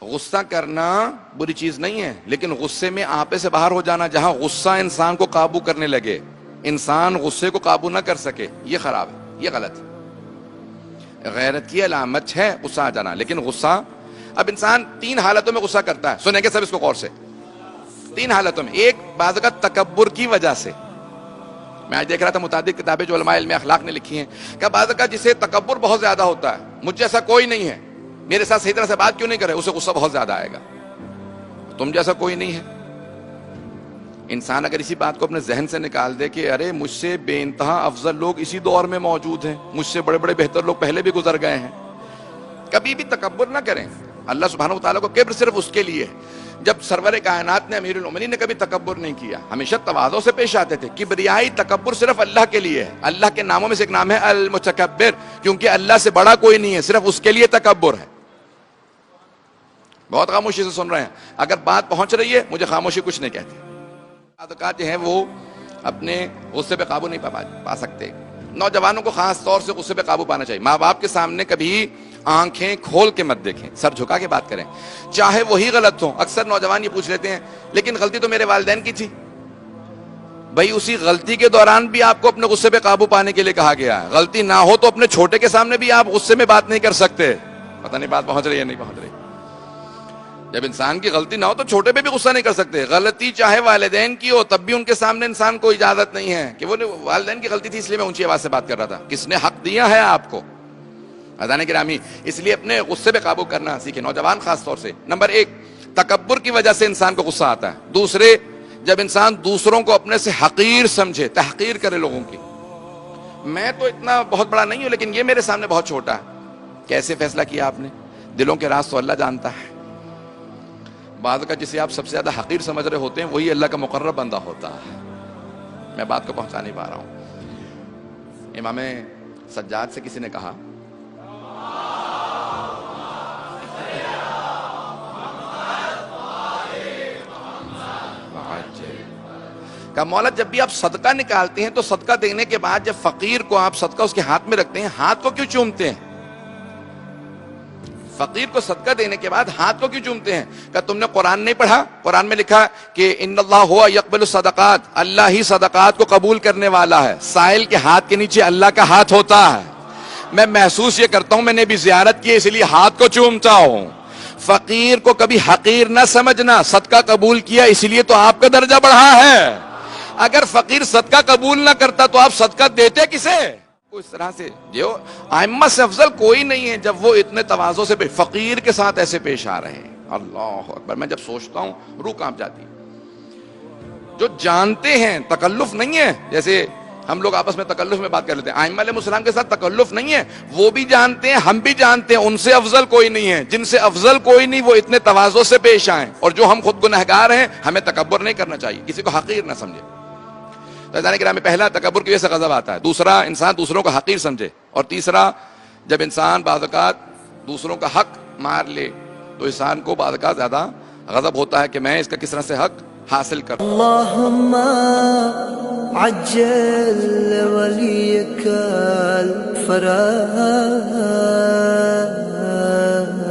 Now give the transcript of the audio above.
غصہ کرنا بری چیز نہیں ہے، لیکن غصے میں آپے سے باہر ہو جانا، جہاں غصہ انسان کو قابو کرنے لگے، انسان غصے کو قابو نہ کر سکے، یہ خراب ہے، یہ غلط ہے۔ غیرت کی علامت ہے غصہ آ جانا، لیکن غصہ، اب انسان 3 حالتوں میں غصہ کرتا ہے، سنیں گے سب اس کو غور سے، 3 حالتوں میں۔ ایک، بعض اوقات تکبر کی وجہ سے، میں آج دیکھ رہا تھا متعدد کتابیں جو علماء علم اخلاق نے لکھی ہیں کہ بعض اوقات جسے تکبر بہت زیادہ ہوتا ہے، مجھ جیسا کوئی نہیں ہے، میرے ساتھ صحیح طرح سے بات کیوں نہیں کرے، اسے غصہ بہت زیادہ آئے گا، تم جیسا کوئی نہیں ہے۔ انسان اگر اسی بات کو اپنے ذہن سے نکال دے کہ ارے مجھ سے بے انتہا افضل لوگ اسی دور میں موجود ہیں، مجھ سے بڑے بڑے بہتر لوگ پہلے بھی گزر گئے ہیں، کبھی بھی تکبر نہ کریں۔ اللہ سبحانہ وتعالیٰ کو کبر صرف اس کے لیے ہے۔ جب سرور کائنات نے، امیر المومنین نے کبھی تکبر نہیں کیا، ہمیشہ تواضع سے پیش آتے تھے۔ کبریائی تکبر صرف اللہ کے لیے ہے، اللہ کے ناموں میں سے ایک نام ہے المتکبر، کیونکہ اللہ سے بڑا کوئی نہیں ہے، صرف اس کے لیے تکبر ہے۔ بہت خاموشی سے سن رہے ہیں، اگر بات پہنچ رہی ہے مجھے خاموشی کچھ نہیں کہتی۔ اوقات جو ہیں وہ اپنے غصے پہ قابو نہیں پا سکتے۔ نوجوانوں کو خاص طور سے غصے پہ قابو پانا چاہیے۔ ماں باپ کے سامنے کبھی آنکھیں کھول کے مت دیکھیں، سر جھکا کے بات کریں، چاہے وہی غلط ہو۔ اکثر نوجوان یہ پوچھ لیتے ہیں لیکن غلطی تو میرے والدین کی تھی۔ بھائی اسی غلطی کے دوران بھی آپ کو اپنے غصے پہ قابو پانے کے لیے کہا گیا ہے۔ غلطی نہ ہو تو اپنے چھوٹے کے سامنے بھی آپ غصے میں بات نہیں کر سکتے۔ پتہ نہیں بات پہنچ رہی ہے نہیں پہنچ رہی۔ جب انسان کی غلطی نہ ہو تو چھوٹے پہ بھی غصہ نہیں کر سکتے۔ غلطی چاہے والدین کی ہو تب بھی ان کے سامنے انسان کو اجازت نہیں ہے کہ وہ والدین کی غلطی تھی اس لیے میں اونچی آواز سے بات کر رہا تھا۔ کس نے حق دیا ہے آپ کو؟ عزیزان گرامی، اس لیے اپنے غصے پہ قابو کرنا سیکھیں، نوجوان خاص طور سے۔ نمبر 1، تکبر کی وجہ سے انسان کو غصہ آتا ہے۔ دوسرے، جب انسان دوسروں کو اپنے سے حقیر سمجھے، تحقیر کرے لوگوں کی، میں تو اتنا بہت بڑا نہیں ہوں لیکن یہ میرے سامنے بہت چھوٹا ہے۔ کیسے فیصلہ کیا آپ نے؟ دلوں کے راز تو اللہ جانتا ہے۔ بعض کا جسے آپ سب سے زیادہ حقیر سمجھ رہے ہوتے ہیں وہی اللہ کا مقرب بندہ ہوتا ہے۔ میں بات کو پہنچا نہیں پا رہا ہوں۔ امام سجاد سے کسی نے کہا کہ مولا جب بھی آپ صدقہ نکالتے ہیں تو صدقہ دینے کے بعد جب فقیر کو آپ صدقہ اس کے ہاتھ میں رکھتے ہیں، ہاتھ کو کیوں چومتے ہیں؟ فقیر کو صدقہ دینے کے بعد ہاتھ کو کیوں چومتے ہیں؟ کہ تم نے قرآن نہیں پڑھا؟ قرآن میں لکھا کہ ان اللہ ہوا یقبل الصدقات، اللہ ہی صدقات کو قبول کرنے والا ہے۔ سائل کے ہاتھ کے نیچے اللہ کا ہاتھ ہوتا ہے۔ میں محسوس یہ کرتا ہوں میں نے بھی زیارت کی اس لیے ہاتھ کو چومتا ہوں۔ فقیر کو کبھی حقیر نہ سمجھنا، صدقہ قبول کیا اس لیے تو آپ کا درجہ بڑھا ہے۔ اگر فقیر صدقہ قبول نہ کرتا تو آپ صدقہ دیتے کسے؟ اس طرح سے جو ائمہ سے افضل کوئی نہیں ہے جب وہ اتنے تواضع سے فقیر کے ساتھ ایسے پیش آ رہے ہیں۔ اللہ اکبر، میں جب سوچتا ہوں روح کانپ جاتی ہے۔ جو جانتے ہیں تکلف نہیں ہے، جیسے ہم لوگ آپس میں تکلف میں بات کر لیتے ہیں، ائمہ علیہ السلام کے ساتھ تکلف نہیں ہے، وہ بھی جانتے ہیں ہم بھی جانتے ہیں ان سے افضل کوئی نہیں ہے۔ جن سے افضل کوئی نہیں وہ اتنے تواضع سے پیش آئیں، اور جو ہم خود گنہگار ہیں ہمیں تکبر نہیں کرنا چاہیے، کسی کو حقیر نہ سمجھے۔ عزیزان گرامی، پہلا تکبر کی وجہ سے غضب آتا ہے، دوسرا انسان دوسروں کو حقیر سمجھے، اور تیسرا جب انسان بعض اوقات دوسروں کا حق مار لے تو انسان کو بعض اوقات زیادہ غضب ہوتا ہے کہ میں اس کا کس طرح سے حق حاصل کروں۔ اللہم عجل ولیک الفرج۔